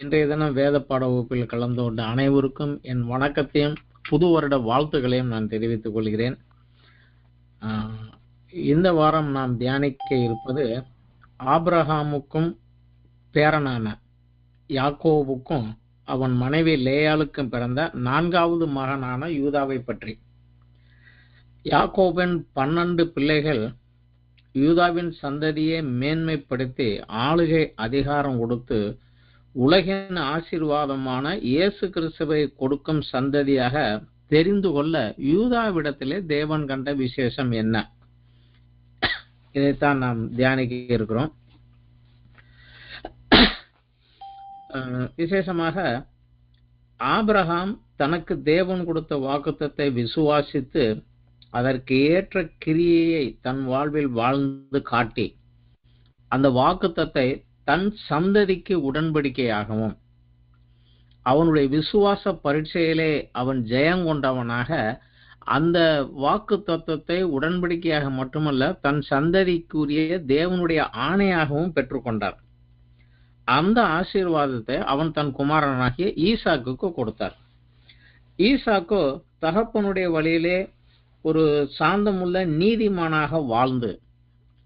இன்றைய தினம் வேத பாட வகுப்பில் கலந்து கொண்ட அனைவருக்கும் என் வணக்கத்தையும் புது வருட வாழ்த்துக்களையும் நான் தெரிவித்துக் கொள்கிறேன். இந்த வாரம் நாம் தியானிக்க இருப்பது ஆபிரகாமுக்கும் பேரனான யாக்கோபுக்கும் அவன் மனைவி லேயாளுக்கும் பிறந்த 4வது மகனான யூதாவை பற்றி. யாக்கோபின் 12 பிள்ளைகள் யூதாவின் சந்ததியை மேன்மைப்படுத்தி ஆளுகை அதிகாரம் கொடுத்து உலகின் ஆசீர்வாதமான இயேசு கிறிஸ்துவை கொடுக்கும் சந்ததியாக தெரிந்து கொள்ள யூதாவிடத்திலே தேவன் கண்ட விசேஷம் என்ன? இதைத்தான் நாம் தியானிக்க இருக்கிறோம். விசேஷமாக ஆபிரகாம் தனக்கு தேவன் கொடுத்த வாக்குத்தத்தை விசுவாசித்து அதற்கு ஏற்ற கிரியையை தன் வாழ்வில் வாழ்ந்து காட்டி அந்த வாக்குத்தத்தை தன் சந்ததிக்கு உடன்படிக்கையாகவும் அவனுடைய விசுவாச பரீட்சையிலே அவன் ஜெயங்கொண்டவனாக அந்த வாக்கு தத்துவத்தை உடன்படிக்கையாக மட்டுமல்ல தன் சந்ததிக்குரிய தேவனுடைய ஆணையாகவும் பெற்றுக்கொண்டார். அந்த ஆசீர்வாதத்தை அவன் தன் குமாரனாகிய ஈசாக்குக்கு கொடுத்தார். ஈசாக்கு தகப்பனுடைய வழியிலே ஒரு சாந்தமுள்ள நீதிமானாக வாழ்ந்து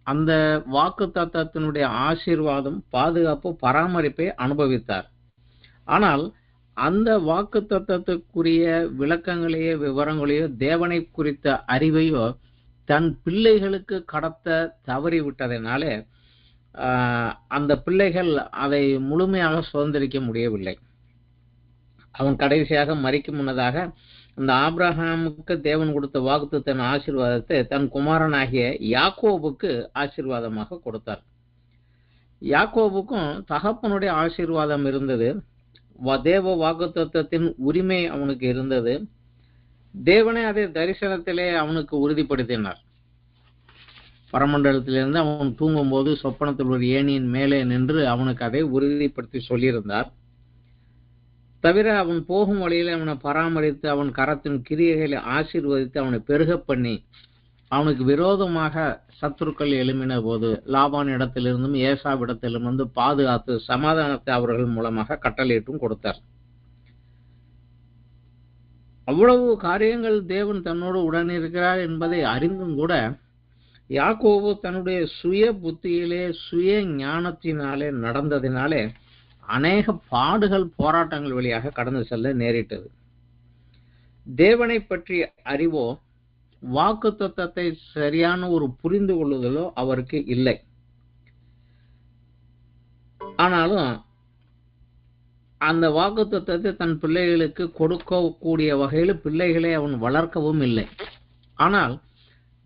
அந்த வாக்கு தத்தத்தினுடைய ஆசீர்வாதம் பாதுகாப்பு பராமரிப்பை அனுபவித்தார். ஆனால் அந்த வாக்கு தத்தத்துக்குரிய விளக்கங்களையோ விவரங்களையோ தேவனை குறித்த அறிவையோ தன் பிள்ளைகளுக்கு கடத்த தவறிவிட்டதனாலே அந்த பிள்ளைகள் அதை முழுமையாக சுதந்திரிக்க முடியவில்லை. அவன் கடைசியாக மரிக்கும் முன்னதாக அந்த ஆபிரகாமுக்கு தேவன் கொடுத்த வாக்குத்தத்தின் ஆசீர்வாதத்தை தன் குமாரனாகிய யாக்கோபுக்கு ஆசீர்வாதமாக கொடுத்தார். யாக்கோபுக்கும் தகப்பனுடைய ஆசீர்வாதம் இருந்தது. தேவ வாக்குத்தத்தின் உரிமை அவனுக்கு இருந்தது. தேவனே அதை தரிசனத்திலே அவனுக்கு உறுதிப்படுத்தினார். பரமண்டலத்திலிருந்து அவன் தூங்கும் போது சொப்பனத்தில் ஒரு ஏணியின் மேலே நின்று அவனுக்கு அதை உறுதிப்படுத்தி சொல்லியிருந்தார். தவிர அவன் போகும் வழியில் அவனை பராமரித்து அவன் கரத்தின் கிரியைகளை ஆசீர்வதித்து அவனை பெருக பண்ணி அவனுக்கு விரோதமாக சத்துருக்கள் எழும்பின போது லாபான் இடத்திலிருந்தும் ஏசாவிடத்திலிருந்து பாதுகாத்து சமாதானத்தை அவர்கள் மூலமாக கட்டளையிட்டும் கொடுத்தார். அவ்வளவு காரியங்கள் தேவன் தன்னோடு உடனிருக்கிறார் என்பதை அறிந்தும் கூட யாக்கோபு தன்னுடைய சுய புத்தியிலே சுய ஞானத்தினாலே நடந்ததினாலே அநேக பாடுகள் போராட்டங்கள் வழியாக கடந்து செல்ல நேரிட்டது. தேவனை பற்றி அறிவோ வாக்கு தத்தத்தை சரியான ஒரு புரிந்து கொள்ளுதலோ அவருக்கு இல்லை. ஆனாலும் அந்த வாக்கு தத்தத்தை தன் பிள்ளைகளுக்கு கொடுக்கக்கூடிய வகையில் பிள்ளைகளை அவன் வளர்க்கவும் இல்லை. ஆனால்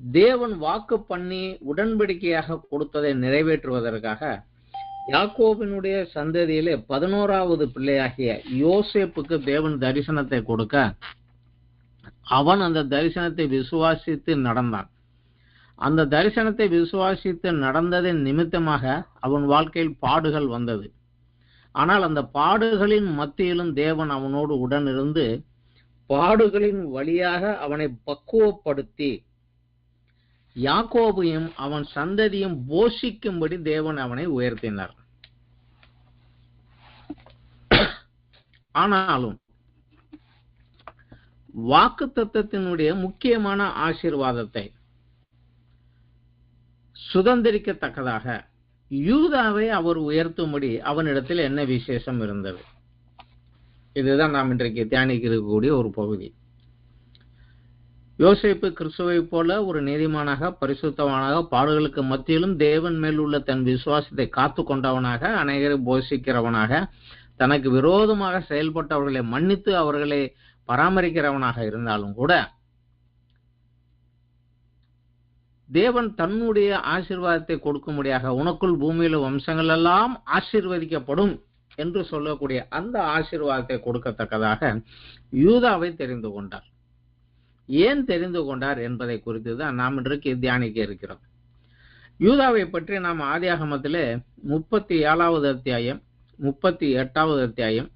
தேவன் வாக்கு பண்ணி உடன்படிக்கையாக கொடுத்ததை நிறைவேற்றுவதற்காக யாக்கோபினுடைய சந்ததியிலே 11வது பிள்ளையாகிய யோசேப்புக்கு தேவன் தரிசனத்தை கொடுக்க அவன் அந்த தரிசனத்தை விசுவாசித்து நடந்தான். அந்த தரிசனத்தை விசுவாசித்து நடந்ததின் நிமித்தமாக அவன் வாழ்க்கையில் பாடுகள் வந்தது. ஆனால் அந்த பாடுகளின் மத்தியிலும் தேவன் அவனோடு உடன் இருந்து பாடுகளின் வழியாக அவனை பக்குவப்படுத்தி யாக்கோபையும் அவன் சந்ததியும் போஷிக்கும்படி தேவன் அவனை உயர்த்தினார். ஆனாலும் வாக்குத்தத்தத்தினுடைய முக்கியமான ஆசீர்வாதத்தை சுதந்திரிக்கத்தக்கதாக யூதாவை அவர் உயர்த்தும்படி அவனிடத்தில் என்ன விசேஷம் இருந்தது? இதுதான் நாம் இன்றைக்கு தியானிக்க இருக்கக்கூடிய ஒரு பகுதி. யோசேப்பு கிறிஸ்துவை போல ஒரு நீதிமானாக பரிசுத்தவனாக பாடுகளுக்கு மத்தியிலும் தேவன் மேல் உள்ள தன் விசுவாசத்தை காத்து கொண்டவனாக அநேகரை போஷிக்கிறவனாக தனக்கு விரோதமாக செயல்பட்டவர்களை மன்னித்து அவர்களை பராமரிக்கிறவனாக இருந்தாலும் கூட தேவன் தன்னுடைய ஆசீர்வாதத்தை கொடுக்கும்படியாக உனக்குள் பூமியில வம்சங்கள் எல்லாம் ஆசீர்வதிக்கப்படும் என்று சொல்லக்கூடிய அந்த ஆசீர்வாதத்தை கொடுக்கத்தக்கதாக யூதாவை தெரிந்து கொண்டார். ஏன் தெரிந்து கொண்டார் என்பதை குறித்து தான் நாம் இன்றைக்கு தியானிக்க இருக்கிறோம். யூதாவை பற்றி நாம் ஆதியாகமத்திலே 37வது அத்தியாயம் 38வது அத்தியாயம்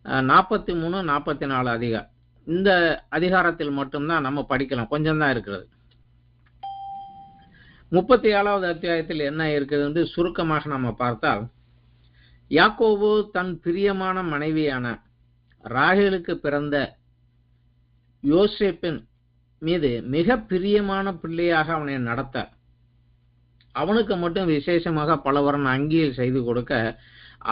43 44 அதிகாரம் இந்த அதிகாரத்தில் மட்டும்தான் நம்ம படிக்கலாம். கொஞ்சம் தான் இருக்கிறது. 37வது அத்தியாயத்தில் என்ன இருக்குது என்று சுருக்கமாக நம்ம பார்த்தால் யாக்கோபு தன் பிரியமான மனைவியான ராகேலுக்கு பிறந்த யோசேப்பின் மீது மிக பிரியமான பிள்ளையாக அவனை நடத்த, அவனுக்கு மட்டும் விசேஷமாக பலவரன் அங்கியில் செய்து கொடுக்க,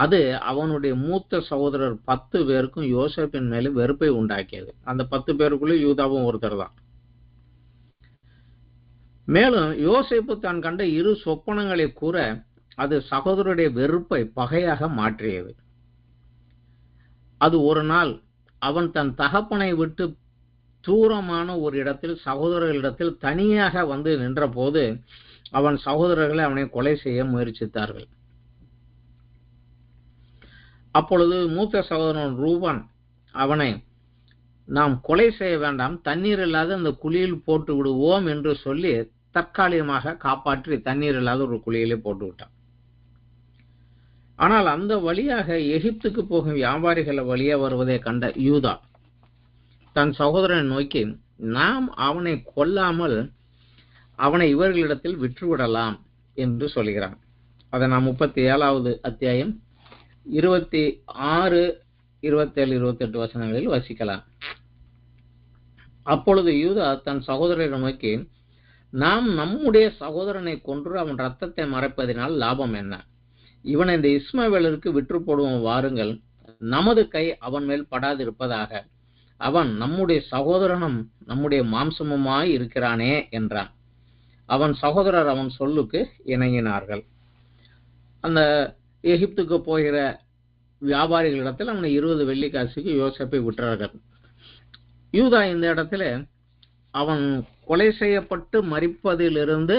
அது அவனுடைய மூத்த சகோதரர் 10 பேருக்கும் யோசேப்பின் மேல வெறுப்பை உண்டாக்கியது. அந்த 10 பேருக்குள்ள யூதாவும் ஒருத்தர் தான். மேலும் யோசேப்பு தான் கண்ட 2 சொப்பனங்களை கூற, அது சகோதரருடைய வெறுப்பை பகையாக மாற்றியது. அது ஒரு நாள் அவன் தன் தகப்பனை விட்டு தூரமான ஒரு இடத்தில் சகோதரர்களிடத்தில் தனியாக வந்து நின்ற போது அவன் சகோதரர்களை அவனை கொலை செய்ய முயற்சித்தார்கள். அப்பொழுது மூத்த சகோதரன் ரூபன் அவனை, நாம் கொலை செய்ய வேண்டாம், தண்ணீர் இல்லாத அந்த குழியில் போட்டு விடுவோம் என்று சொல்லி தற்காலிகமாக காப்பாற்றி தண்ணீர் இல்லாத ஒரு குழியிலே போட்டு விட்டான். ஆனால் அந்த வழியாக எகிப்துக்கு போகும் வியாபாரிகள் வழியா வருவதை கண்ட யூதா தன் சகோதரனை நோக்கி, நாம் அவனை கொல்லாமல் அவனை இவர்களிடத்தில் விற்றுவிடலாம் என்று சொல்கிறான். அதை நாம் 37வது அத்தியாயம் 26, 27, 28 வசனங்களில் வசிக்கலாம். அப்பொழுது யூதா தன் சகோதரரை நோக்கி, நாம் நம்முடைய சகோதரனை கொன்று அவன் ரத்தத்தை மறைப்பதினால் லாபம் என்ன? இவனை இந்த இஸ்மவேலருக்கு விற்று போடுவோம், வாருங்கள், நமது கை அவன் மேல் படாதிருப்பதாக. அவன் நம்முடைய சகோதரனும் நம்முடைய மாம்சமுமாய் இருக்கிறானே என்றான். அவன் சகோதரர் அவன் சொல்லுக்கு இணங்கினார்கள். அந்த எகிப்துக்கு போகிற வியாபாரிகளிடத்தில் அவனை 20 வெள்ளிக்காசுக்கு யோசேப்பை விற்றார்கள். யூதா இந்த இடத்துல அவன் கொலை செய்யப்பட்டு மரிப்பதிலிருந்து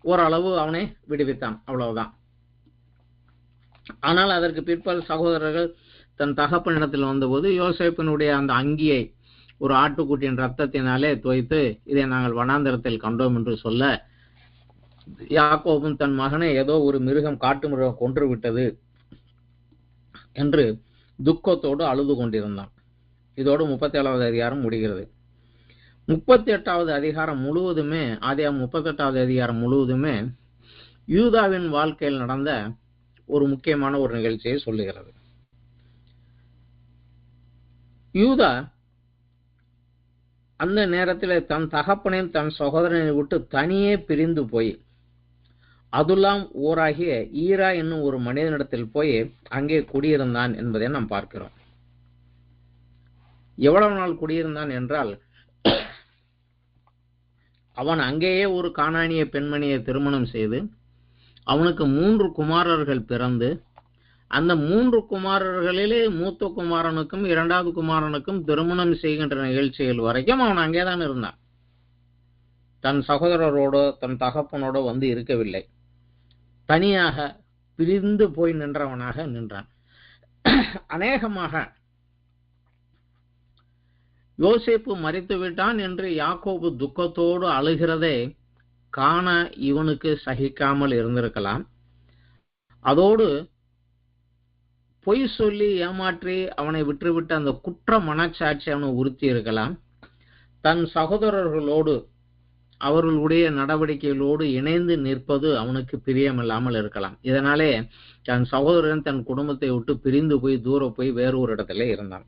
ஓரளவு அவனை விடுவித்தான், அவ்வளவுதான். ஆனால் அதற்கு பிற்பாடு சகோதரர்கள் தன் தகப்பனிடத்தில் வந்தபோது யோசேப்பினுடைய அந்த அங்கியை ஒரு ஆட்டுக்குட்டியின் ரத்தத்தினாலே தோய்த்து, இதை நாங்கள் வனாந்தரத்தில் கண்டோம் என்று சொல்ல, யாக்கோபும் தன் மகனை ஏதோ ஒரு மிருகம், காட்டு மிருகம் கொன்று விட்டது என்று துக்கத்தோடு அழுது கொண்டிருந்தான். இதோடு 37வது அதிகாரம் முடிகிறது. 38வது அதிகாரம் முழுவதுமே, ஆதியாகமம் 38வது அதிகாரம் முழுவதுமே யூதாவின் வாழ்க்கையில் நடந்த ஒரு முக்கியமான ஒரு நிகழ்ச்சியை சொல்லுகிறது. யூதா அந்த நேரத்தில் தன் தகப்பனையும் தன் சகோதரனை விட்டு தனியே பிரிந்து போய் அதுல்லாம் ஊராகிய ஈரா என்னும் ஒரு மனிதனிடத்தில் போய் அங்கே குடியிருந்தான் என்பதை நாம் பார்க்கிறோம். எவ்வளவு நாள் குடியிருந்தான் என்றால், அவன் அங்கேயே ஒரு கானானிய பெண்மணியை திருமணம் செய்து அவனுக்கு 3 குமாரர்கள் பிறந்து, அந்த 3 குமாரர்களிலே மூத்த குமாரனுக்கும் 2வது குமாரனுக்கும் திருமணம் செய்கின்ற நிகழ்ச்சிகள் வரைக்கும் அவன் அங்கேதான் இருந்தான். தன் சகோதரரோடு தன் தகப்பனோடு வந்து இருக்கவில்லை. தனியாக பிரிந்து போய் நின்றவனாக நின்றான். அநேகமாக யோசேப்பு மரித்து விட்டான் என்று யாக்கோபு துக்கத்தோடு அழுகிறதை காண இவனுக்கு சகிக்காமல் இருந்திருக்கலாம். அதோடு பொய் சொல்லி ஏமாற்றி அவனை விட்டுவிட்ட அந்த குற்ற மனச்சாட்சி அவனை உறுத்தி இருக்கலாம். தன் சகோதரர்களோடு அவர்களுடைய நடவடிக்கைகளோடு இணைந்து நிற்பது அவனுக்கு பிரியமில்லாமல் இருக்கலாம். இதனாலே தன் சகோதரன் தன் குடும்பத்தை விட்டு பிரிந்து போய் தூர போய் வேறு ஒரு இடத்துல இருந்தான்.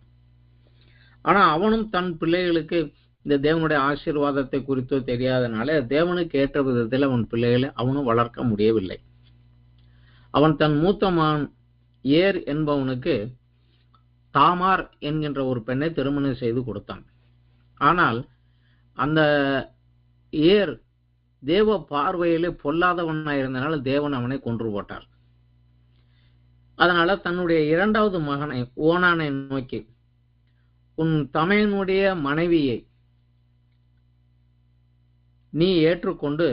ஆனா அவனும் தன் பிள்ளைகளுக்கு இந்த தேவனுடைய ஆசீர்வாதத்தை குறித்தோ தெரியாதனால தேவனுக்கு ஏற்ற விதத்தில் அவன் பிள்ளைகளை அவனும் வளர்க்க முடியவில்லை. அவன் தன் மூத்த மகன் ஏர் என்பவனுக்கு தாமார் என்கின்ற ஒரு பெண்ணை திருமணம் செய்து கொடுத்தான். ஆனால் அந்த ஏர் தேவ பார்வையிலே பொல்லாதவனாயிருந்தனால தேவன் அவனை கொன்று போட்டார். அதனால தன்னுடைய 2வது மகனை ஓனானை நோக்கி, உன் தமையனுடைய மனைவியை நீ ஏற்றுக்கொண்டு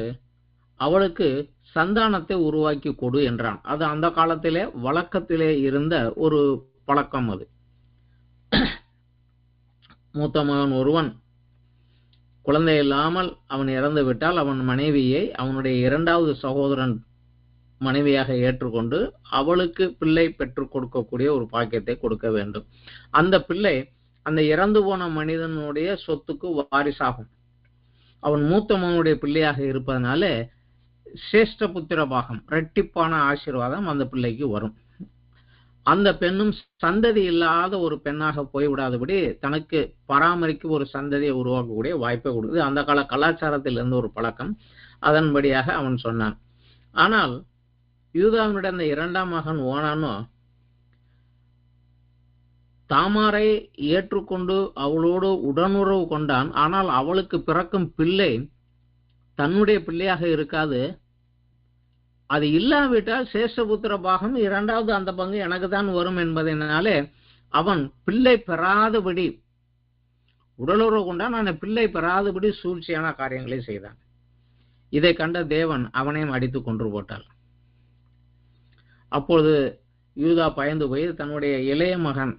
அவளுக்கு சந்தானத்தை உருவாக்கி கொடு என்றான். அது அந்த காலத்திலே வழக்கத்திலே இருந்த ஒரு பழக்கம். அது மூத்த மகன் ஒருவன் குழந்தை இல்லாமல் அவன் இறந்து விட்டால் அவன் மனைவியை அவனுடைய 2வது சகோதரன் மனைவியாக ஏற்றுக்கொண்டு அவளுக்கு பிள்ளை பெற்றுக் கொடுக்கக்கூடிய ஒரு பாக்கியத்தை கொடுக்க வேண்டும். அந்த பிள்ளை அந்த இறந்து போன மனிதனுடைய சொத்துக்கு வாரிசாகும். அவன் மூத்த மகனுடைய பிள்ளையாக இருப்பதனால சேஷ்ட புத்திர பாகம், இரட்டிப்பான ஆசீர்வாதம் அந்த பிள்ளைக்கு வரும். அந்த பெண்ணும் சந்ததி இல்லாத ஒரு பெண்ணாக போய்விடாதபடி தனக்கு பராமரிக்க ஒரு சந்ததியை உருவாக்கக்கூடிய வாய்ப்பை கொடுக்குது. அந்த கால கலாச்சாரத்தில் இருந்த ஒரு பழக்கம். அதன்படியாக அவன் சொன்னான். ஆனால் யூதாவினுடைய அந்த இரண்டாம் மகன் ஓனானோ தாமாரை ஏற்றுக்கொண்டு அவளோடு உடனுறவு கொண்டான். ஆனால் அவளுக்கு பிறக்கும் பிள்ளை தன்னுடைய பிள்ளையாக இருக்காது. அது இல்லாவிட்டால் சேஷபுத்திர பாகம் இரண்டாவது அந்த பங்கு எனக்கு தான் வரும் என்பதனாலே அவன் பிள்ளை பெறாதபடி உடலுறவு கொண்டான். நான் பிள்ளை பெறாதபடி சூழ்ச்சியான காரியங்களை செய்தான். இதை கண்ட தேவன் அவனையும் அடித்து கொன்று போட்டாள். அப்பொழுது யூதா பயந்து போய் தன்னுடைய இளைய மகன்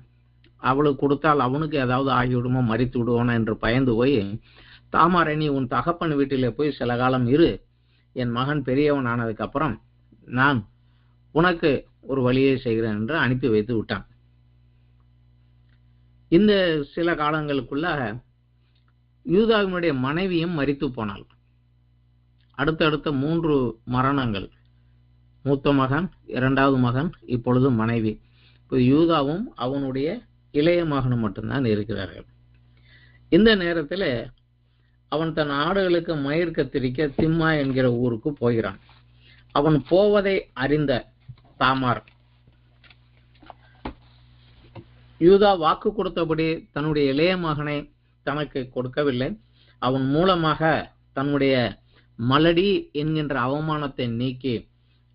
அவளுக்கு கொடுத்தால் அவனுக்கு ஏதாவது ஆகிவிடுமோ, மறித்து விடுவோனா என்று பயந்து போய், தாமாரை நீ உன் தகப்பன் வீட்டிலே போய் சில காலம் இரு, என் மகன் பெரியவன் ஆனதுக்கு அப்புறம் நான் உனக்கு ஒரு வழியை செய்கிறேன் என்று அனுப்பி வைத்து விட்டான். இந்த சில காலங்களுக்குள்ளாக யூதாவினுடைய மனைவியும் மரித்து போனாள். அடுத்தடுத்த 3 மரணங்கள். மூத்த மகன், இரண்டாவது மகன், இப்பொழுது மனைவி. இப்போ யூதாவும் அவனுடைய இளைய மகனும் மட்டும்தான் இருக்கிறார்கள். இந்த நேரத்தில் அவன் தன் ஆடுகளுக்கு மயிர் கத்திரிக்க திம்மா என்கிற ஊருக்கு போகிறான். அவன் போவதை அறிந்த தாமார் யூதா வாக்கு கொடுத்தபடி தன்னுடைய இளைய மகனை தனக்கு கொடுக்கவில்லை. அவன் மூலமாக தன்னுடைய மலடி என்கின்ற அவமானத்தை நீக்கி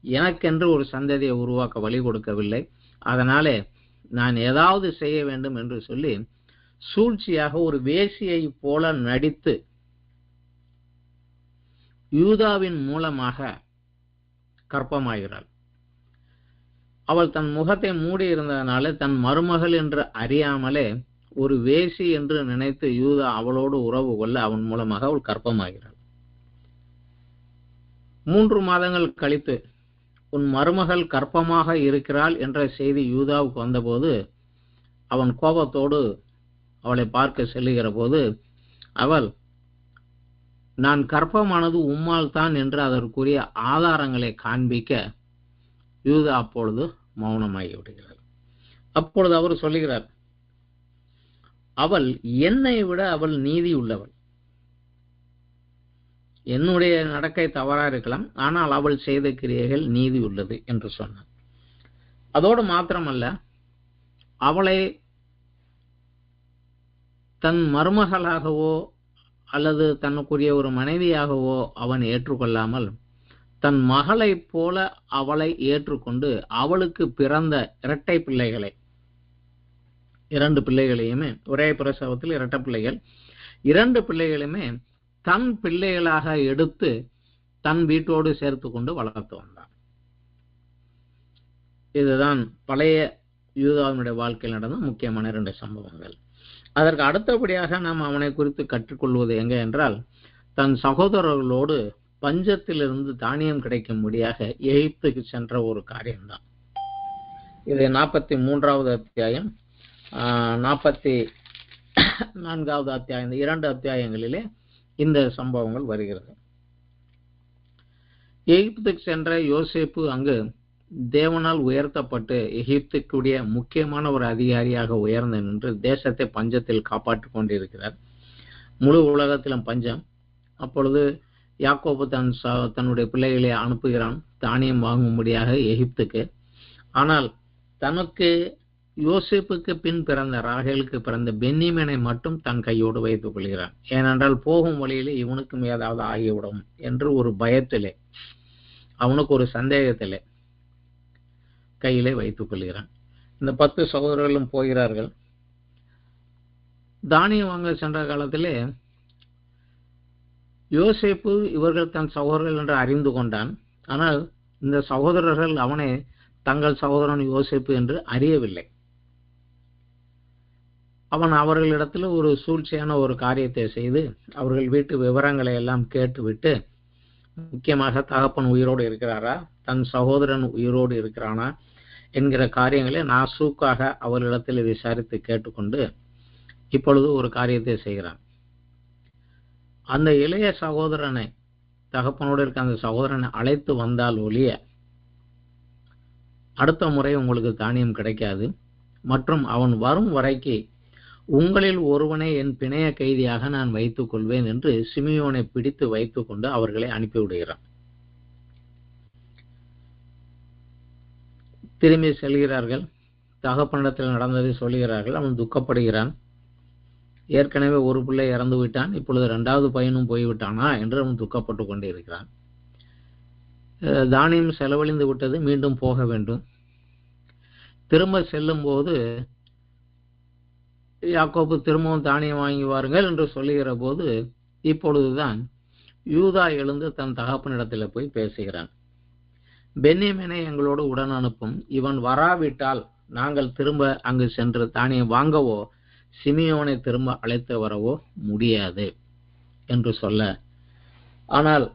எனக்கென்று ஒரு சந்ததியை உருவாக்க வழி கொடுக்கவில்லை. அதனாலே நான் ஏதாவது செய்ய வேண்டும் என்று சொல்லி சூழ்ச்சியாக ஒரு வேசியை போல நடித்து யூதாவின் மூலமாக கற்பமாகிறாள். அவள் தன் முகத்தை மூடி இருந்ததனால தன் மருமகள் என்று அறியாமலே ஒரு வேசி என்று நினைத்து யூதா அவளோடு உறவு கொள்ள அவன் மூலமாக அவள் கற்பமாகிறாள். 3 மாதங்கள் கழித்து உன் மருமகள் கற்பமாக இருக்கிறாள் என்ற செய்தி யூதாவுக்கு வந்தபோது அவன் கோபத்தோடு அவளை பார்க்க செல்லுகிற போது அவள் நான் கற்பமானது உம்மால் தான் என்று அதற்குரிய ஆதாரங்களை காண்பிக்க யூதா அப்பொழுது மௌனமாகி விடுகிறார். அப்பொழுது அவர் சொல்லுகிறார், அவள் என்னை விட அவள் நீதி உள்ளவள். என்னுடைய நடக்கை தவறா இருக்கலாம், ஆனால் அவள் செய்த கிரியைகள் நீதி உள்ளது என்று சொன்னார். அதோடு மாத்திரமல்ல, அவளை தன் மருமகளாகவோ அல்லது தனக்குரிய ஒரு மனைவியாகவோ அவன் ஏற்றுக்கொள்ளாமல் தன் மகளை போல அவளை ஏற்றுக்கொண்டு அவளுக்கு பிறந்த இரட்டை பிள்ளைகளை, 2 பிள்ளைகளையுமே ஒரே பிரசவத்தில் இரட்டை பிள்ளைகள், 2 பிள்ளைகளையுமே தன் பிள்ளைகளாக எடுத்து தன் வீட்டோடு சேர்த்து கொண்டு வளர்த்து வந்தான். இதுதான் பழைய யூதாவினுடைய வாழ்க்கையில் நடந்த முக்கியமான 2 சம்பவங்கள். அதற்கு அடுத்தபடியாக நாம் அவனை குறித்து கற்றுக்கொள்வது எங்க என்றால், தன் சகோதரர்களோடு பஞ்சத்திலிருந்து தானியம் கிடைக்கும்படியாக எகிப்துக்கு சென்ற ஒரு காரியம்தான். இது 43வது அத்தியாயம், 44வது அத்தியாயம், 2 அத்தியாயங்களிலே இந்த சம்பவங்கள் வருகிறது. எகிப்துக்கு சென்ற யோசேப்பு அங்கு தேவனால் உயர்த்தப்பட்டு எகிப்துக்குடைய முக்கியமான ஒரு அதிகாரியாக உயர்ந்து நின்று தேசத்தை பஞ்சத்தில் காப்பாற்றிக் கொண்டிருக்கிறார். முழு உலகத்திலும் பஞ்சம். அப்பொழுது யாக்கோபு தன்னுடைய பிள்ளைகளை அனுப்புகிறான் தானியம் வாங்கும்படியாக எகிப்துக்கு. ஆனால் தனக்கு யோசேப்புக்கு பின் பிறந்த ராகேலுக்கு பிறந்த பென்னிமேனை மட்டும் தன் கையோடு வைத்துக் கொள்கிறான். ஏனென்றால் போகும் வழியிலே இவனுக்கும் ஏதாவது ஆகிவிடும் என்று ஒரு பயத்திலே, அவனுக்கு ஒரு சந்தேகத்திலே கையிலே வைத்துக் கொள்கிறான். இந்த 10 சகோதரர்களும் போகிறார்கள். தானியம் வாங்க சென்ற காலத்திலே யோசேப்பு இவர்கள் தன் சகோதரர்கள் என்று அறிந்து கொண்டான். ஆனால் இந்த சகோதரர்கள் அவனை தங்கள் சகோதரன் யோசேப்பு என்று அறியவில்லை. அவன் அவர்களிடத்தில் ஒரு சூழ்ச்சியான ஒரு காரியத்தை செய்து அவர்கள் வீட்டு விவரங்களை எல்லாம் கேட்டுவிட்டு, முக்கியமாக தகப்பன் உயிரோடு இருக்கிறாரா, தன் சகோதரன் உயிரோடு இருக்கிறானா என்கிற காரியங்களை நாசூக்காக அவர்களிடத்தில் விசாரித்து கேட்டுக்கொண்டு இப்பொழுது ஒரு காரியத்தை செய்கிறான். அந்த இளைய சகோதரனை, தகப்பனோடு இருக்க அந்த சகோதரனை அழைத்து வந்தால் ஒழிய அடுத்த முறை உங்களுக்கு தானியம் கிடைக்காது. மற்றும் அவன் வரும் வரைக்கு உங்களில் ஒருவனை என் பிணைய கைதியாக நான் வைத்துக் கொள்வேன் என்று சிமியோனை பிடித்து வைத்துக் கொண்டு அவர்களை அனுப்பிவிடுகிறான். திரும்பி செல்கிறார்கள். தகப்பனிடத்தில் நடந்ததை சொல்கிறார்கள். அவன் துக்கப்படுகிறான். ஏற்கனவே ஒரு பிள்ளை இறந்து விட்டான், இப்பொழுது 2வது பையனும் போய்விட்டானா என்று அவன் துக்கப்பட்டு கொண்டே இருக்கிறான். தானியம் செலவழிந்து விட்டது, மீண்டும் போக வேண்டும். திரும்ப செல்லும் போது யாக்கோபு திரும்பவும் தானியம் வாங்கி வாருங்கள் என்று சொல்லுகிற போது இப்பொழுதுதான் யூதா எழுந்து தன் தகப்பனிடத்தில் போய் பேசுகிறான். பென்யமீனை எங்களோடு உடன் அனுப்பும், இவன் வராவிட்டால் நாங்கள் திரும்ப அங்கு சென்று தானியம் வாங்கவோ சிமியோனை திரும்ப அழைத்து வரவோ முடியாது என்று சொல்ல, ஆனால்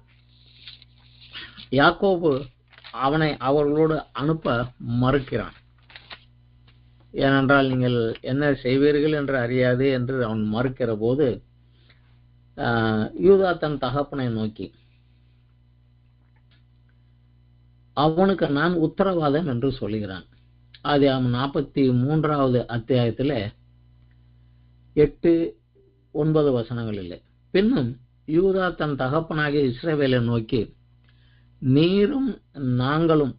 யாக்கோபு அவனை அவர்களோடு அனுப்ப மறுக்கிறான். ஏனென்றால் நீங்கள் என்ன செய்வீர்கள் என்று அறியாது என்று அவன் மறுக்கிற போது யூதா தன் தகப்பனை நோக்கி அவனுக்கு நான் உத்தரவாதம் என்று சொல்கிறான். அது அவன் 43வது அத்தியாயத்தில் 8-9 வசனங்கள் இல்லை. பின்னும் யூதா தன் தகப்பனாகிய இஸ்ரவேலை நோக்கி, நீரும் நாங்களும்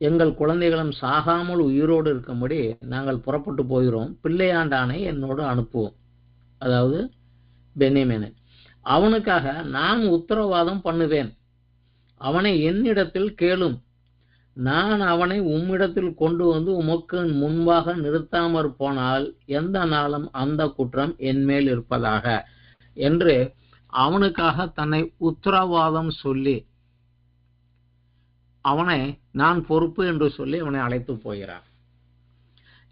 எங்கள் குழந்தைகளும் சாகாமல் உயிரோடு இருக்கும்படி நாங்கள் புறப்பட்டு போகிறோம். பிள்ளையாண்டானை என்னோடு அனுப்புவோம், அதாவது பென்யமீனை. அவனுக்காக நான் உத்தரவாதம் பண்ணுவேன். அவனை என்னிடத்தில் கேளும். நான் அவனை உம்மிடத்தில் கொண்டு வந்து உமக்கு முன்பாக நிறுத்தாமற் போனால் எந்த நாளும் அந்த குற்றம் என்மேல் இருப்பதாக என்று அவனுக்காக தன்னை உத்தரவாதம் சொல்லி அவனை நான் பொறுப்பு என்று சொல்லி அவனை அழைத்து போகிறார்.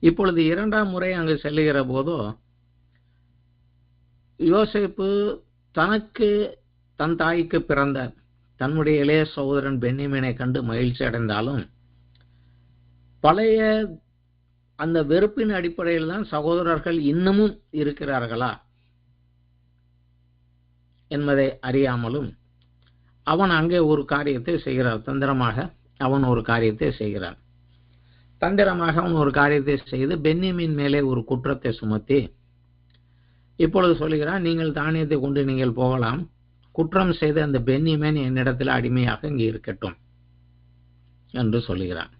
இப்பொழுது 2ஆம் முறை அங்கு செல்லுகிற போதோ யோசேப்பு தனக்கு தன் தாய்க்கு பிறந்த தன்னுடைய இளைய சகோதரன் பென்யமீனை கண்டு மகிழ்ச்சி அடைந்தாலும் பழைய அந்த வெறுப்பின் அடிப்படையில் தான் சகோதரர்கள் இன்னமும் இருக்கிறார்களா என்பதை அறியாமலும் அவன் அங்கே ஒரு காரியத்தை செய்கிறான். தந்திரமாக அவன் ஒரு காரியத்தை செய்கிறான். தந்திரமாக அவன் ஒரு காரியத்தை செய்து பென்யமீன் மேலே ஒரு குற்றத்தை சுமத்தி இப்பொழுது சொல்கிறான், நீங்கள் தானியத்தை கொண்டு நீங்கள் போகலாம், குற்றம் செய்த அந்த பென்யமீன் என்னிடத்தில் அடிமையாக இங்கே இருக்கட்டும் என்று சொல்லுகிறான்.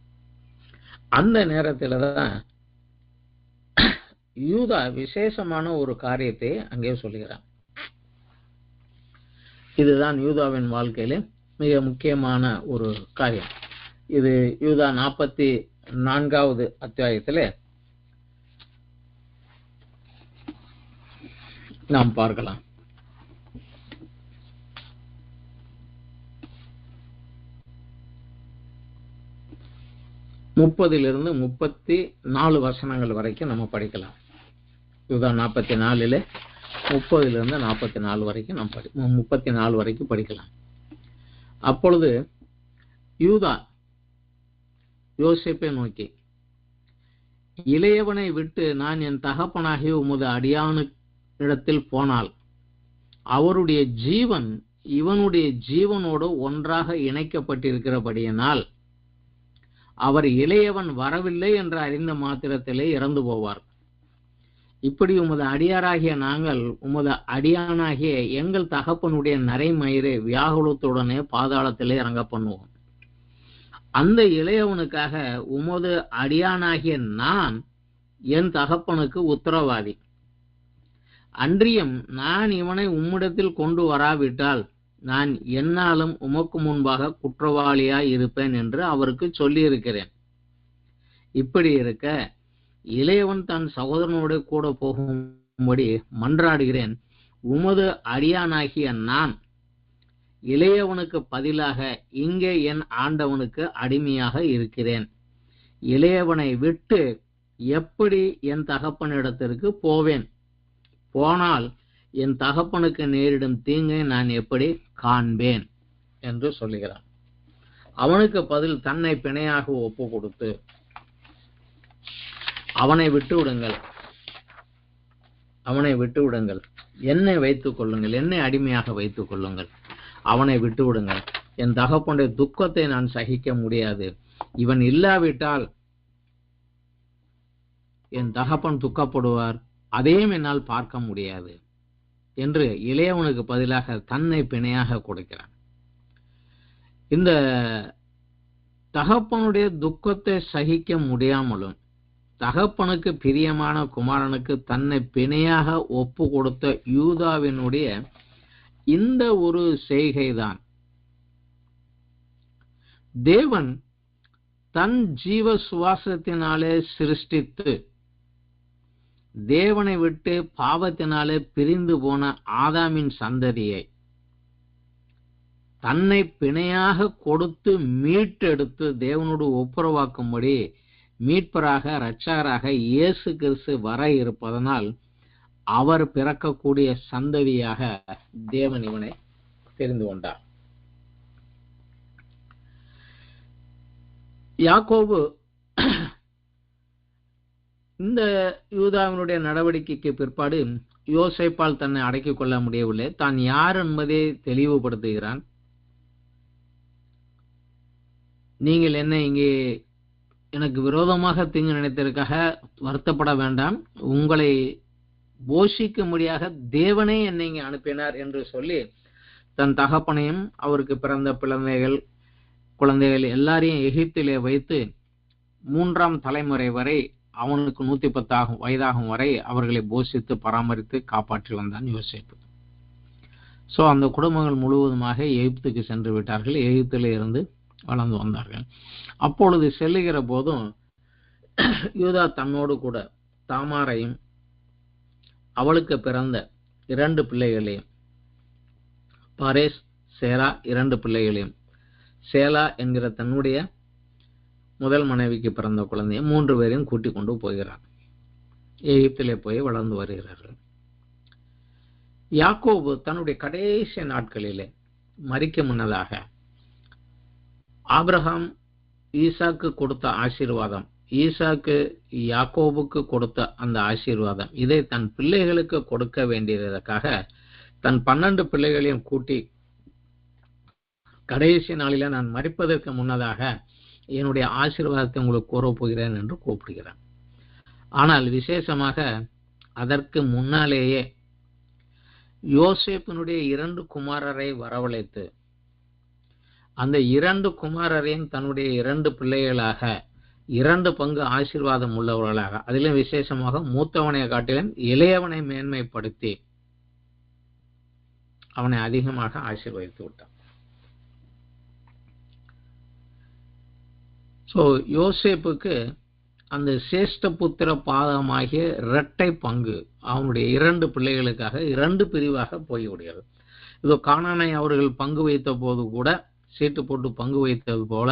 அந்த நேரத்தில் தான் யூதா விசேஷமான ஒரு காரியத்தை அங்கே சொல்லுகிறான். இதுதான் யூதாவின் வாழ்க்கையில மிக முக்கியமான ஒரு காரியம். இது யூதா 44வது அத்தியாயத்திலே நாம் பார்க்கலாம். முப்பதிலிருந்து 34 வசனங்கள் வரைக்கும் நம்ம படிக்கலாம். யூதா 44 30 44 வரைக்கும் நாம் 34 வரைக்கும் படிக்கலாம். அப்பொழுது யூதா யோசேப்பை நோக்கி, இளையவனை விட்டு நான் என் தகப்பனாகிய உமது அடியானிடத்தில் போனால் அவருடைய ஜீவன் இவனுடைய ஜீவனோடு ஒன்றாக இணைக்கப்பட்டிருக்கிறபடியினால் அவர் இளையவன் வரவில்லை என்று அறிந்த மாத்திரத்திலே இறந்து போவார். இப்படி உமது அடியாராகிய நாங்கள் உமது அடியானாகிய எங்கள் தகப்பனுடைய நரைமயிரை வியாகுலத்துடனே பாதாளத்திலே இறங்க பண்ணுவோம். அந்த இளையவனுக்காக உமது அடியானாகிய நான் என் தகப்பனுக்கு உத்தரவாதி. அன்றியும் நான் இவனை உம்மிடத்தில் கொண்டு வராவிட்டால் நான் என்னாலும் உமக்கு முன்பாக குற்றவாளியாய் இருப்பேன் என்று அவருக்கு சொல்லியிருக்கிறேன். இப்படி இருக்க இளையவன் தன் சகோதரனோடு கூட போகும்படி மன்றாடுகிறேன். உமது அடியானாகிய நான் இளையவனுக்கு பதிலாக இங்கே என் ஆண்டவனுக்கு அடிமையாக இருக்கிறேன். இளையவனை விட்டு எப்படி என் தகப்பனிடத்திற்கு போவேன்? போனால் என் தகப்பனுக்கு நேரிடும் தீங்கை நான் எப்படி காண்பேன் என்று சொல்லுகிறான். அவனுக்கு பதில் தன்னை பிணையாக ஒப்பு கொடுத்து அவனை விட்டு விடுங்கள், அவனை விட்டு விடுங்கள், என்னை வைத்துக் கொள்ளுங்கள், என்னை அடிமையாக வைத்துக் கொள்ளுங்கள், அவனை விட்டு விடுங்கள். என் தகப்பனுடைய துக்கத்தை நான் சகிக்க முடியாது. இவன் இல்லாவிட்டால் என் தகப்பன் துக்கப்படுவார், அதையும் என்னால் பார்க்க முடியாது என்று இளையவனுக்கு பதிலாக தன்னை பிணையாக கொடுக்கிறான். இந்த தகப்பனுடைய துக்கத்தை சகிக்க முடியாமலும் தகப்பனுக்கு பிரியமான குமாரனுக்கு தன்னை பிணையாக ஒப்பு கொடுத்த யூதாவினுடைய இந்த ஒரு செய்கைதான் தேவன் தன் ஜீவ சுவாசத்தினாலே சிருஷ்டித்து தேவனை விட்டு பாவத்தினாலே பிரிந்து போன ஆதாமின் சந்ததியை தன்னை பிணையாக கொடுத்து மீட்டெடுத்து தேவனோடு ஒப்புரவாக்கும்படி மீட்பராக இரட்சகராக இயேசு கிறிஸ்து வர இருப்பதனால் அவர் பிறக்கக்கூடிய சந்ததியாக தேவன் இவனை தெரிந்து கொண்டார். யாக்கோபு இந்த யூதாவினுடைய நடவடிக்கைக்கு பிற்பாடு யோசேப்பால் தன்னை அடக்கிக் கொள்ள முடியவில்லை. தான் யார் என்பதை தெளிவுபடுத்துகிறான். நீங்கள் என்ன இங்கே எனக்கு விரோதமாக தீங்கு நினைத்ததற்காக வருத்தப்பட வேண்டாம், உங்களை போஷிக்கும்படியாக தேவனே என்னை இங்கே அனுப்பினார் என்று சொல்லி தன் தகப்பனையும் அவருக்கு பிறந்த குழந்தைகள் எல்லாரையும் எகிப்திலே வைத்து 3ஆம் தலைமுறை வரை அவனுக்கு 110 வயதாகும் வரை அவர்களை போஷித்து பராமரித்து காப்பாற்றி வந்தான் யோசேப்பு. சோ அந்த குடும்பங்கள் முழுவதுமாக எகிப்துக்கு சென்று விட்டார்கள். எகிப்திலே இருந்து வளர்ந்து வந்தார்கள். அப்பொழுது செல்லுகிற போதும் யூதா தன்னோடு கூட தாமாரையும் அவளுக்கு பிறந்த 2 பிள்ளைகளையும் பரேஸ் சேரா 2 பிள்ளைகளையும் சேலா என்கிற தன்னுடைய முதல் மனைவிக்கு பிறந்த குழந்தையை 3 பேரையும் கூட்டிக் கொண்டு போகிறார். எகிப்திலே போய் வளர்ந்து வருகிறார்கள். யாக்கோபு தன்னுடைய கடைசி நாட்களிலே மரிக்க முன்னதாக ஆபிரகாம் ஈசாக்கு கொடுத்த ஆசீர்வாதம், ஈசாக்கு யாக்கோபுக்கு கொடுத்த அந்த ஆசீர்வாதம், இதை தன் பிள்ளைகளுக்கு கொடுக்க வேண்டியதற்காக தன் 12 பிள்ளைகளையும் கூட்டி கடைசி நாளில நான் மரிப்பதற்கு முன்னதாக என்னுடைய ஆசீர்வாதத்தை உங்களுக்கு கூறப் போகிறேன் என்று கூப்பிடுகிறான். ஆனால் விசேஷமாக அதற்கு முன்னாலேயே யோசேப்பினுடைய 2 குமாரரை வரவழைத்து அந்த 2 குமாரரையும் தன்னுடைய 2 பிள்ளைகளாக 2 பங்கு ஆசீர்வாதம் உள்ளவர்களாக, அதிலும் விசேஷமாக மூத்தவனை காட்டிலும் இளையவனை மேன்மைப்படுத்தி அவனை அதிகமாக ஆசீர்வதித்து விட்டான். சோ யோசேப்புக்கு அந்த சேஷ்ட புத்திர பாதமாகிய இரட்டை பங்கு அவனுடைய 2 பிள்ளைகளுக்காக 2 பிரிவாக போய்விடுகிறது. இதோ கானானை அவர்கள் பங்கு வைத்த போது கூட சீட்டு போட்டு பங்கு வைத்தது போல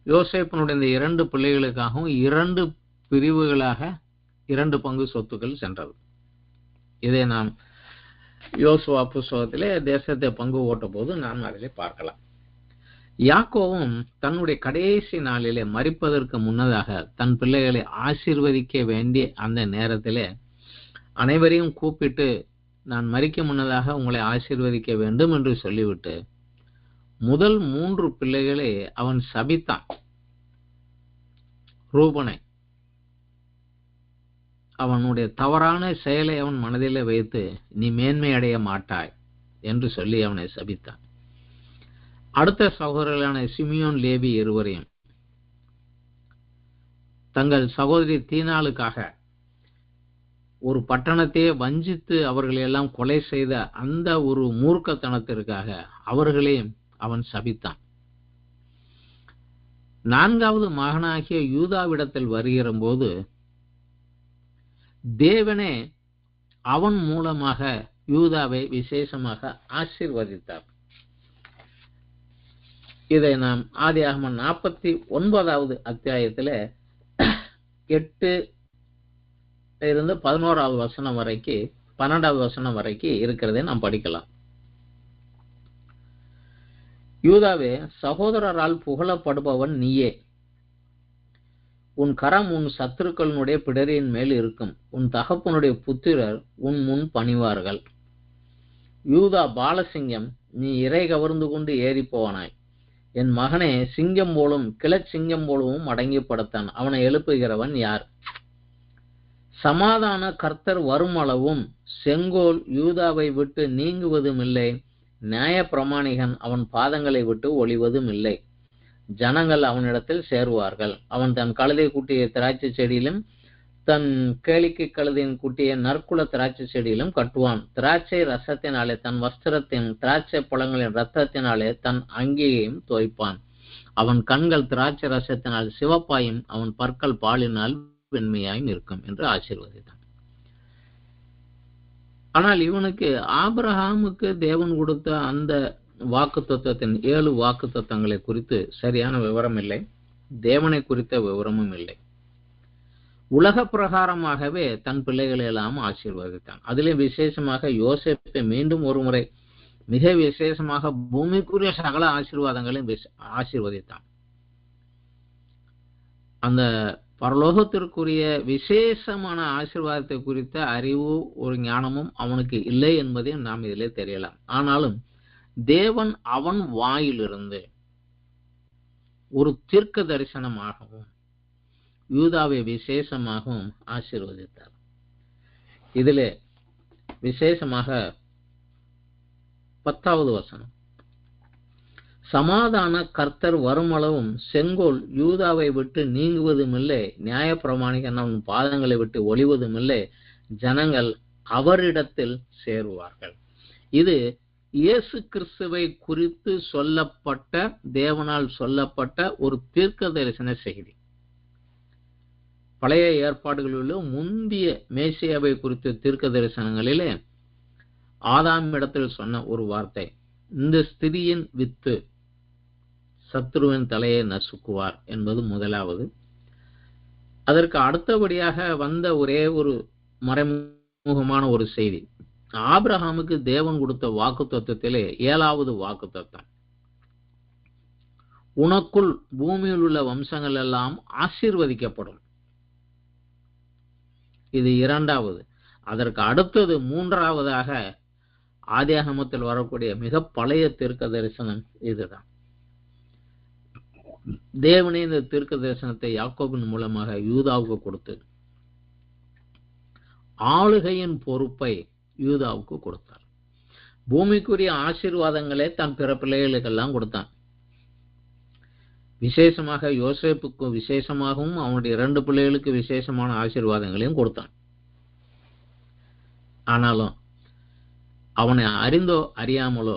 யோசேப்பினுடைய இந்த 2 பிள்ளைகளுக்காகவும் 2 பிரிவுகளாக 2 பங்கு சொத்துக்கள் சென்றது. இதை நாம் யோசுவா புஸ்தகத்திலே தேசத்தை பங்கு ஓட்ட போது நாம் அதிலே பார்க்கலாம். யாக்கோவும் தன்னுடைய கடைசி நாளிலே மரிப்பதற்கு முன்னதாக தன் பிள்ளைகளை ஆசீர்வதிக்க வேண்டிய அந்த நேரத்திலே அனைவரையும் கூப்பிட்டு நான் மரிக்க முன்னதாக உங்களை ஆசீர்வதிக்க வேண்டும் என்று சொல்லிவிட்டு முதல் 3 பிள்ளைகளை அவன் சபித்தான். ரூபனை அவனுடைய தவறான செயலை அவன் மனதிலே வைத்து நீ மேன்மை அடைய மாட்டாய் என்று சொல்லி அவனை சபித்தான். அடுத்த சகோதரர்களான சிமியோன் லேவி இருவரையும் தங்கள் சகோதரி தீனாளுக்காக ஒரு பட்டணத்தையே வஞ்சித்து அவர்களை எல்லாம் கொலை செய்த அந்த ஒரு மூர்க்கத்தனத்திற்காக அவர்களையும் அவன் சபித்தான். 4வது மகனாகிய யூதாவிடத்தில் வருகிற போது தேவனே அவன் மூலமாக யூதாவை விசேஷமாக ஆசீர்வதித்தார். இதை நாம் ஆதியாகமம் 49வது அத்தியாயத்துல 8 இருந்து 11வது வசனம் வரைக்கும் 12வது வசனம் வரைக்கும் இருக்கிறதை நாம் படிக்கலாம். யூதாவே, சகோதரரால் புகழப்படுபவன் நீயே. உன் கரம் உன் சத்துருக்களினுடைய பிடரின் மேல் இருக்கும். உன் தகப்பனுடைய புத்திரர் உன் முன் பணிவார்கள். யூதா பாலசிங்கம், நீ இறை கவர்ந்து கொண்டு ஏறி போனாய். என் மகனே, சிங்கம் போலும் கிளச்சிங்கம் போலவும் அடங்கி படுத்தான். அவனை எழுப்புகிறவன் யார்? சமாதான கர்த்தர் வரும் அளவும் செங்கோல் யூதாவை விட்டு நீங்குவதும் இல்லை. நியாய பிரமாணிகன் அவன் பாதங்களை விட்டு ஒளிவதும் இல்லை. ஜனங்கள் அவனிடத்தில் சேருவார்கள். அவன் தன் கழுதை குட்டிய திராட்சை செடியிலும் தன் கேளிக்கை கழுதையின் குட்டிய நற்குல திராட்சை செடியிலும் கட்டுவான். திராட்சை ரசத்தினாலே தன் வஸ்திரத்தின், திராட்சை பழங்களின் ரத்தத்தினாலே தன் அங்கியையும் தோய்ப்பான். அவன் கண்கள் திராட்சை ரசத்தினால் சிவப்பாயும் அவன் பற்கள் பாலினால் வெண்மையாயும் இருக்கும் என்று ஆசீர்வதித்தான். ஆனால் இவனுக்கு ஆபிரகாமுக்கு தேவன் கொடுத்த அந்த வாக்குத்தத்தத்தின் 7 வாக்குத்தத்தங்களை குறித்து சரியான விவரம் இல்லை. தேவனை குறித்த விவரமும் இல்லை. உலக பிரகாரமாகவே தன் பிள்ளைகளை எல்லாம் ஆசீர்வதித்தான். அதிலே விசேஷமாக யோசேப்பை மீண்டும் ஒரு முறை மிக விசேஷமாக பூமிக்குரிய சகல ஆசீர்வாதங்களையும் ஆசீர்வதித்தான். அந்த பரலோகத்திற்குரிய விசேஷமான ஆசீர்வாதத்தை குறித்த அறிவு ஒரு ஞானமும் அவனுக்கு இல்லை என்பதையும் நாம் இதிலே தெரியலாம். ஆனாலும் தேவன் அவன் வாயிலிருந்து ஒரு தீர்க்க தரிசனமாகவும் யூதாவை விசேஷமாகவும் ஆசீர்வதித்தார். இதிலே விசேஷமாக 10வது வசனம், சமாதான கர்த்தர் வருமளவும் செங்கோல் யூதாவை விட்டு நீங்குவதும் இல்லை. நியாய பிரமாணிகன் அவன் பாதங்களை விட்டு ஒளிவதும் இல்லை. ஜனங்கள் அவரிடத்தில் சேருவார்கள். இது இயேசு கிறிஸ்துவை குறித்து சொல்லப்பட்ட, தேவனால் சொல்லப்பட்ட ஒரு தீர்க்க தரிசன செய்தி. பழைய ஏற்பாடுகளில் முந்திய மேசியாவை குறித்த தீர்க்க தரிசனங்களிலே ஆதாம் இடத்தில் சொன்ன ஒரு வார்த்தை, இந்த ஸ்திரியின் வித்து சத்துருவின் தலையை நசுக்குவார் என்பது முதலாவது. அதற்கு அடுத்தபடியாக வந்த ஒரே ஒரு மறைமுகமான ஒரு செய்தி, ஆபிரகாமுக்கு தேவன் கொடுத்த வாக்குத்தத்தத்திலே 7வது வாக்குத்தத்தம், உனக்குள் பூமியில் உள்ள வம்சங்கள் எல்லாம் ஆசீர்வதிக்கப்படும். இது 2வது. அதற்கு அடுத்தது 3வதாக ஆதியாகமத்தில் வரக்கூடிய மிக பழைய தீர்க்க தரிசனம் இதுதான். தேவனே இந்த தீர்க்க தரிசனத்தை யாக்கோபின் மூலமாக யூதாவுக்கு கொடுத்து ஆளுகையின் பொறுப்பை யூதாவுக்கு கொடுத்தார். பூமிக்குரிய ஆசீர்வாதங்களே தன் பிற பிள்ளைகளுக்கெல்லாம் கொடுத்தான். விசேஷமாக யோசேப்புக்கு விசேஷமாகவும் அவனுடைய 2 பிள்ளைகளுக்கு விசேஷமான ஆசீர்வாதங்களையும் கொடுத்தான். ஆனாலும் அவனை அறிந்தோ அறியாமலோ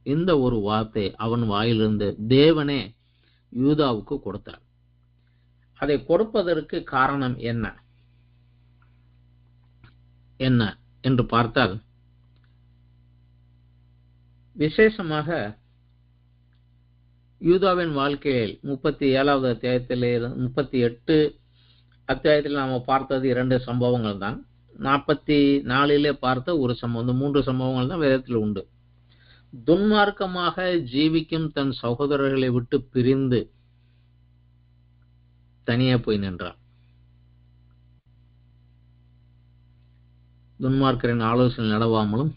இந்த ஒரு வார்த்தை அவன் வாயிலிருந்து தேவனே யூதாவுக்கு கொடுத்தார். அதை கொடுப்பதற்கு காரணம் என்ன என்று பார்த்தால், விசேஷமாக யூதாவின் வாழ்க்கையில் 37வது அத்தியாயத்திலே 38 அத்தியாயத்தில் நாம பார்த்தது 2 சம்பவங்கள் தான். 44 பார்த்த ஒரு சம்பவம், இந்த 3 சம்பவங்கள் தான் வேதத்தில் உண்டு. துன்மார்க்கமாக ஜீவிக்கும் தன் சகோதரர்களை விட்டு பிரிந்து தனியே போய் நின்றார். துன்மார்க்கரின் ஆலோசனை நடவாமலும்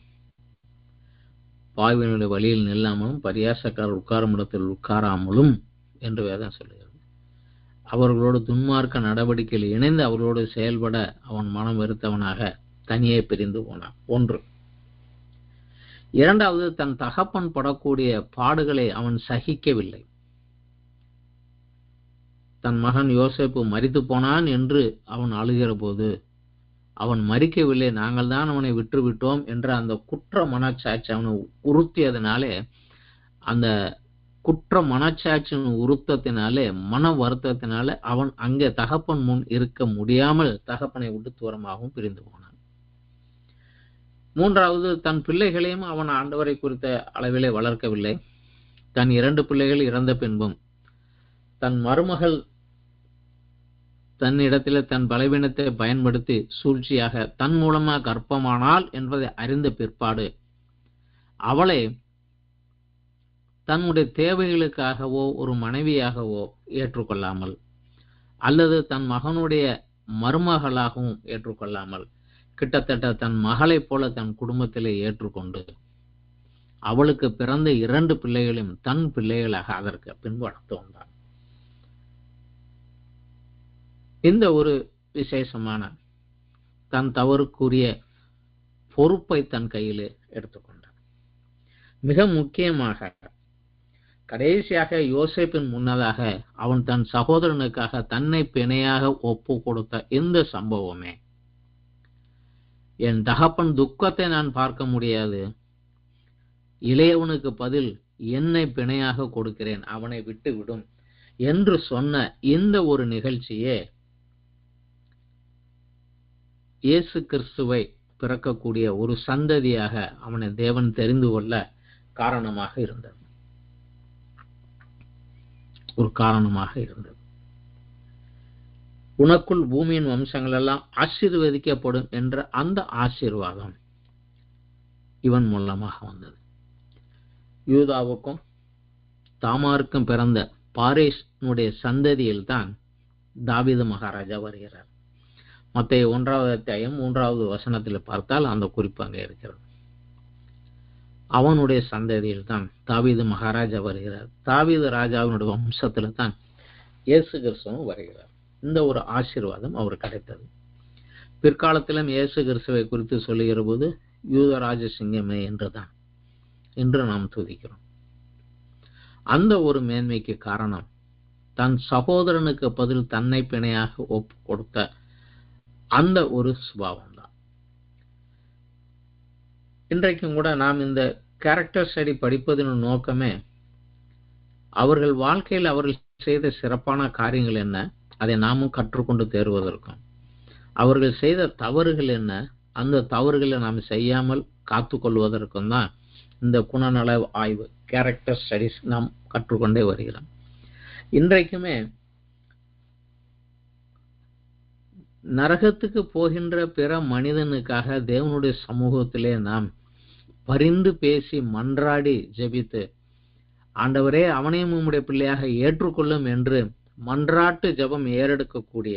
பாவியினுடைய வழியில் நில்லாமலும் பரியாசக்காரர் உட்காரும் இடத்தில் உட்காராமலும் என்று வேதம் சொல்லுகிறது. அவர்களோடு துன்மார்க்க நடவடிக்கையில் இணைந்து அவர்களோடு செயல்பட அவன் மனம் வெறுத்தவனாக தனியே பிரிந்து போனான். 1. 2வது, தன் தகப்பன் படக்கூடிய பாடுகளை அவன் சகிக்கவில்லை. தன் மகன் யோசேப்பு மரித்து போனான் என்று அவன் அழுகிற போது அவன் மரிக்கவில்லை, நாங்கள் தான் அவனை விட்டுவிட்டோம் என்ற அந்த குற்ற மனச்சாட்சி அவனை உறுத்தியதனாலே, அந்த குற்ற மனச்சாட்சியின் உறுத்தத்தினாலே, மன வருத்தத்தினாலே அவன் அங்கே தகப்பன் முன் இருக்க முடியாமல் தகப்பனை விட்டு தூரமாகவும் பிரிந்து போனான். 3வது, தன் பிள்ளைகளையும் அவன் ஆண்டவரை குறித்த அளவிலே வளர்க்கவில்லை. தன் 2 பிள்ளைகள் இறந்த பின்பும் தன் மருமகள் தன்னிடத்தில் தன் பலவீனத்தை பயன்படுத்தி சூழ்ச்சியாக தன் மூலமாக கர்ப்பமானாள் என்பதை அறிந்த பிற்பாடு அவளை தன்னுடைய தேவைகளுக்காகவோ ஒரு மனைவியாகவோ ஏற்றுக்கொள்ளாமல், அல்லது தன் மகனுடைய மருமகளாகவும் ஏற்றுக்கொள்ளாமல், கிட்டத்தட்ட தன் மகளைப் போல தன் குடும்பத்திலே ஏற்றுக்கொண்டு அவளுக்கு பிறந்த 2 பிள்ளைகளையும் தன் பிள்ளைகளாக அதற்கு பின்பு வளர்த்து வந்தார். இந்த ஒரு விசேஷமான தன் தவறுக்குரிய பொறுப்பை தன் கையிலே எடுத்துக்கொண்டார். மிக முக்கியமாக கடைசியாக யோசேப்பின் முன்னதாக அவன் தன் சகோதரனுக்காக தன்னை பிணையாக ஒப்பு கொடுத்த இந்த சம்பவமே, என் தகப்பன் துக்கத்தை நான் பார்க்க முடியாது, இளையவனுக்கு பதில் என்னை பிணையாக கொடுக்கிறேன், அவனை விட்டு விடும் என்று சொன்ன இந்த ஒரு நிகழ்ச்சியே இயேசு கிறிஸ்துவை பிறக்கக்கூடிய ஒரு சந்ததியாக அவனை தேவன் தெரிந்து கொள்ள காரணமாக இருந்தது. உனக்குள் பூமியின் வம்சங்கள் எல்லாம் ஆசீர்வதிக்கப்படும் என்ற அந்த ஆசீர்வாதம் இவன் மூலமாக வந்தது. யூதாவுக்கும் தாமாருக்கும் பிறந்த பாரேஷனுடைய சந்ததியில் தான் தாவீது மகாராஜா வருகிறார். மத்தேயு 1வது அத்தியாயம் 3வது வசனத்தில் பார்த்தால் அந்த குறிப்பு அங்கே இருக்கிறது. அவனுடைய சந்ததியில் தான் தாவீது மகாராஜா வருகிறார். தாவீது ராஜாவினுடைய வம்சத்தில் தான் இயேசு கிறிஸ்துவும் வருகிறார். இந்த ஒரு ஆசீர்வாதம் அவர் கிடைத்தது. பிற்காலத்திலும் இயேசு கிறிஸ்துவை குறித்து சொல்லுகிற போது யூதராஜ சிங்கமே என்றுதான் என்று நாம் துதிக்கிறோம். அந்த ஒரு மேன்மைக்கு காரணம் தன் சகோதரனுக்கு பதில் தன்னை பிணையாக ஒப்பு கொடுத்த அந்த ஒரு சுபாவம் தான். இன்றைக்கும் கூட நாம் இந்த கேரக்டர் ஸ்டடி படிப்பதன் நோக்கமே அவர்கள் வாழ்க்கையில் அவர்கள் செய்த சிறப்பான காரியங்கள் என்ன, அதை நாமும் கற்றுக்கொண்டு தேர்வதற்கும், அவர்கள் செய்த தவறுகள் என்ன, அந்த தவறுகளை நாம் செய்யாமல் காத்து கொள்வதற்கும் தான் இந்த குணநல ஆய்வு கேரக்டர் ஸ்டடிஸ் நாம் கற்றுக்கொண்டே வருகிறோம். இன்றைக்குமே நரகத்துக்கு போகின்ற பிற மனிதனுக்காக தேவனுடைய சமூகத்திலே நாம் பரிந்து பேசி மன்றாடி ஜெபித்து, ஆண்டவரே அவனையும் உம்முடைய பிள்ளையாக ஏற்றுக்கொள்ளும் என்று மன்றாட்டு ஜெபம் ஏறெடுக்கக்கூடிய,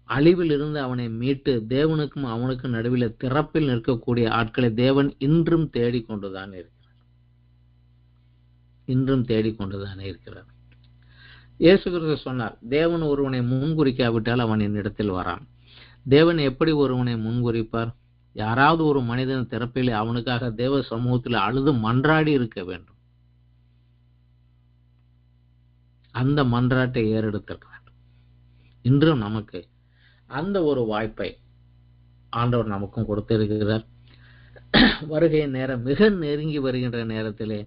அழிவில் இருந்து அவனை மீட்டு தேவனுக்கும் அவனுக்கும் நடுவில் திறப்பில் நிற்கக்கூடிய ஆட்களை தேவன் இன்றும் தேடிக்கொண்டுதான் இருக்கிறார். இயேசு கிறிஸ்து சொன்னார், தேவன் ஒருவனை முன்குறிக்காவிட்டால் அவன் என்னிடத்தில் வரான். தேவன் எப்படி ஒருவனை முன்குறிப்பார்? யாராவது ஒரு மனிதன் திறப்பிலே அவனுக்காக தேவ சமூகத்தில் அழுது மன்றாடி இருக்க வேண்டும். அந்த மன்றாட்டை ஏறெடுத்திருக்கிறார். இன்றும் நமக்கு அந்த ஒரு வாய்ப்பை ஆண்டவர் நமக்கும் கொடுத்திருக்கிறார். வருகை நேரம் மிக நெருங்கி வருகின்ற நேரத்திலே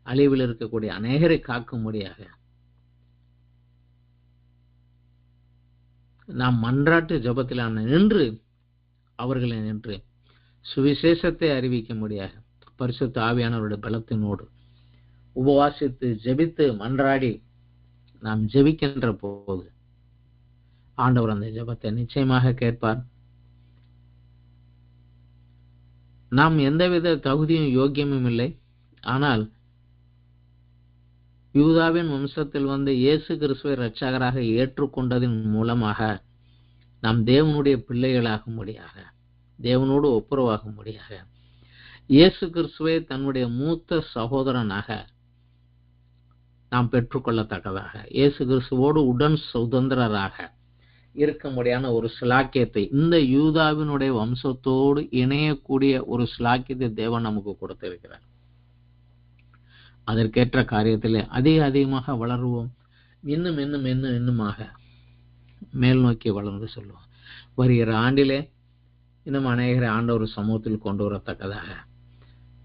அழிவில் இருக்கக்கூடிய அநேகரை காக்கும்படியாக நாம் மன்றாட்டு ஜபத்தில் நின்று அவர்களை நின்று சுவிசேஷத்தை அறிவிக்கும்படியாக பரிசுத்த ஆவியானவருடைய பலத்தினோடு உபவாசித்து ஜெபித்து மன்றாடி நாம் ஜெபிக்கின்ற போது ஆண்டவர் அந்த ஜெபத்தை நிச்சயமாக கேட்பார். நாம் எந்தவித தகுதியும் யோக்கியமும் இல்லை. ஆனால் யூதாவின் வம்சத்தில் வந்து இயேசு கிறிஸ்துவை இரட்சகராக ஏற்றுக்கொண்டதின் மூலமாக நாம் தேவனுடைய பிள்ளைகளாகும்படியாக, தேவனோடு ஒப்புரவாகும்படியாக, இயேசு கிறிஸ்துவை தன்னுடைய மூத்த சகோதரனாக நாம் பெற்றுக்கொள்ளத்தக்கதாக, இயேசு கிறிஸ்துவோடு உடன் சுதந்திரராக இருக்கும்படியான ஒரு சிலாக்கியத்தை, இந்த யூதாவினுடைய வம்சத்தோடு இணையக்கூடிய ஒரு சிலாக்கியத்தை தேவன் நமக்கு கொடுத்திருக்கிறார். அதற்கேற்ற காரியத்திலே அதிகமாக வளருவோம். இன்னுமாக மேல் நோக்கி வளர்ந்து சொல்லுவோம். வருகிற ஆண்டிலே இன்னும் அநேகரை ஆண்டவர் சமூகத்தில் கொண்டு வரத்தக்கதாக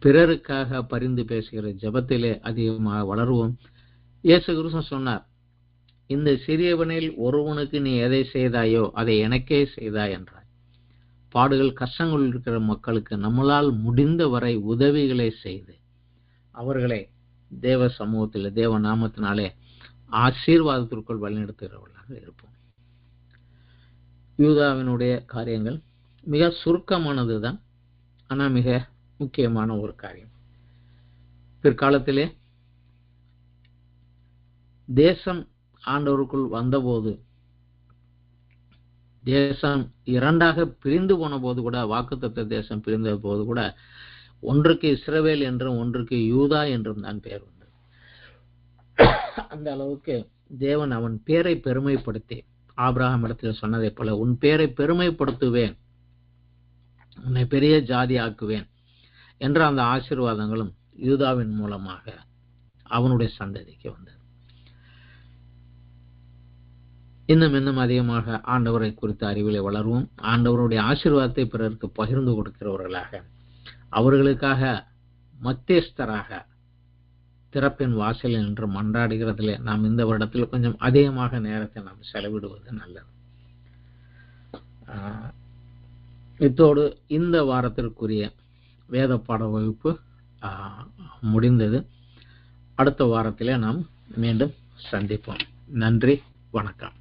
பிறருக்காக பரிந்து பேசுகிற ஜெபத்திலே அதிகமாக வளருவோம். இயேசு கிறிஸ்து சொன்னார், இந்த சிறியவனில் ஒருவனுக்கு நீ எதை செய்தாயோ அதை எனக்கே செய்தாய் என்றார். பாடுகள் கஷ்டங்கள் இருக்கிற மக்களுக்கு நம்மளால் முடிந்த வரை உதவிகளை செய்து அவர்களை தேவ சமூகத்தில் தேவ நாமத்தினாலே ஆசீர்வாதத்திற்குள் வழிநடத்துகிறவர்களாக இருப்போம். யூதாவினுடைய காரியங்கள் மிக சுருக்கமானதுதான், ஆனால் மிக முக்கியமான ஒரு காரியம். பிற்காலத்திலே தேசம் ஆண்டவருக்குள் வந்தபோது தேசம் இரண்டாக பிரிந்து போன போது கூட, வாக்குத்தத்த தேசம் பிரிந்த போது கூட, ஒன்றுக்கு இஸ்ரவேல் என்றும் ஒன்றுக்கு யூதா என்றும் தான் பெயர் உண்டு. அந்த அளவுக்கு தேவன் அவன் பேரை பெருமைப்படுத்தி ஆபிரகாம் இடத்தில் சொன்னதை போல, உன் பேரை பெருமைப்படுத்துவேன், உன்னை பெரிய ஜாதி ஆக்குவேன் என்ற அந்த ஆசீர்வாதங்களும் யூதாவின் மூலமாக அவனுடைய சந்ததிக்கு வந்தது. இன்னும் அதிகமாக ஆண்டவரை குறித்த அறிவிலை வளர்வோம். ஆண்டவருடைய ஆசீர்வாதத்தை பிறருக்கு பகிர்ந்து கொடுக்கிறவர்களாக, அவர்களுக்காக மத்தியஸ்தராக திறப்பின் வாசலில் என்று மன்றாடுகிறதிலே நாம் இந்த வருடத்தில் கொஞ்சம் அதிகமாக நேரத்தை நாம் செலவிடுவது நல்லது. இத்தோடு இந்த வாரத்திற்குரிய வேத பாட வகுப்பு முடிந்தது. அடுத்த வாரத்திலே நாம் மீண்டும் சந்திப்போம். நன்றி, வணக்கம்.